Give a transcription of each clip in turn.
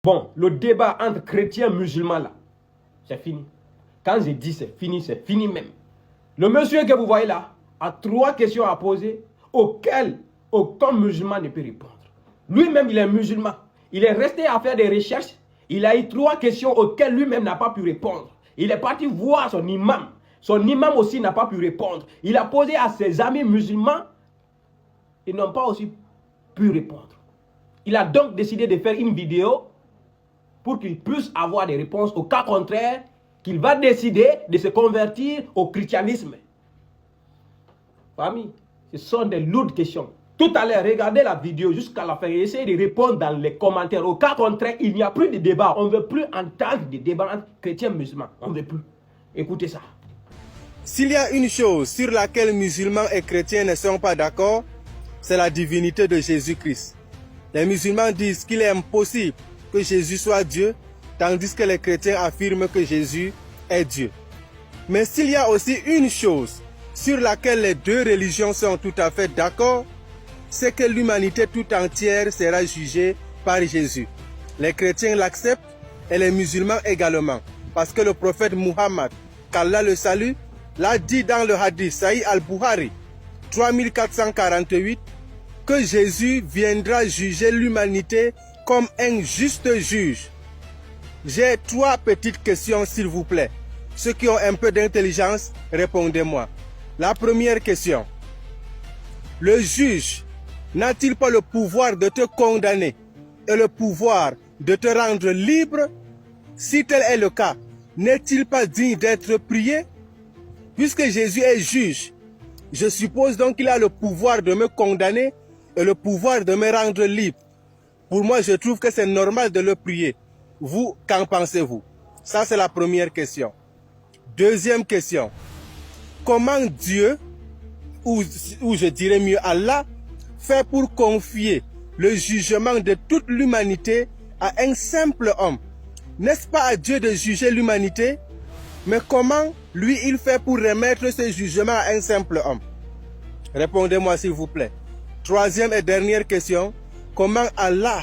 Bon, le débat entre chrétiens et musulmans là, c'est fini. Quand je dis c'est fini même. Le monsieur que vous voyez là a 3 questions à poser auxquelles aucun musulman ne peut répondre. Lui-même, il est musulman. Il est resté à faire des recherches. Il a eu 3 questions auxquelles lui-même n'a pas pu répondre. Il est parti voir son imam. Son imam aussi n'a pas pu répondre. Il a posé à ses amis musulmans. Ils n'ont pas aussi pu répondre. Il a donc décidé de faire une vidéo pour qu'il puisse avoir des réponses. Au cas contraire, qu'il va décider de se convertir au christianisme. Famille, ce sont des lourdes questions. Tout à l'heure, regardez la vidéo jusqu'à la fin et essayez de répondre dans les commentaires. Au cas contraire, il n'y a plus de débat. On ne veut plus entendre des débats entre chrétiens et musulmans. On ne veut plus. Écoutez ça. S'il y a une chose sur laquelle musulmans et chrétiens ne sont pas d'accord, c'est la divinité de Jésus-Christ. Les musulmans disent qu'il est impossible que Jésus soit Dieu, tandis que les chrétiens affirment que Jésus est Dieu. Mais s'il y a aussi une chose sur laquelle les deux religions sont tout à fait d'accord, c'est que l'humanité tout entière sera jugée par Jésus. Les chrétiens l'acceptent et les musulmans également, parce que le prophète Muhammad, qu'Allah le salue, l'a dit dans le hadith Sahih al-Bukhari 3448, que Jésus viendra juger l'humanité comme un juste juge. J'ai 3 petites questions s'il vous plaît. Ceux qui ont un peu d'intelligence, répondez-moi. La première question. Le juge n'a-t-il pas le pouvoir de te condamner et le pouvoir de te rendre libre? Si tel est le cas, n'est-il pas digne d'être prié? Puisque Jésus est juge, je suppose donc qu'il a le pouvoir de me condamner et le pouvoir de me rendre libre. Pour moi, je trouve que c'est normal de le prier. Vous, qu'en pensez-vous? Ça, c'est la première question. Deuxième question. Comment Dieu, ou je dirais mieux Allah, fait pour confier le jugement de toute l'humanité à un simple homme? N'est-ce pas à Dieu de juger l'humanité? Mais comment lui il fait pour remettre ce jugement à un simple homme? Répondez-moi s'il vous plaît. Troisième et dernière question. Comment Allah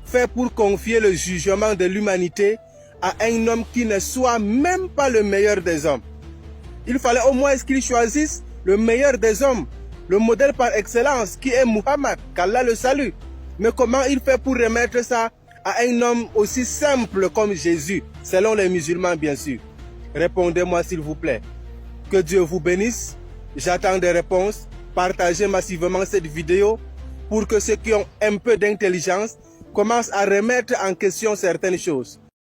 fait pour confier le jugement de l'humanité à un homme qui ne soit même pas le meilleur des hommes? Il fallait au moins qu'il choisisse le meilleur des hommes, le modèle par excellence qui est Muhammad, qu'Allah le salue. Mais comment il fait pour remettre ça à un homme aussi simple comme Jésus, selon les musulmans bien sûr? Répondez-moi s'il vous plaît. Que Dieu vous bénisse. J'attends des réponses. Partagez massivement cette vidéo pour que ceux qui ont un peu d'intelligence commencent à remettre en question certaines choses.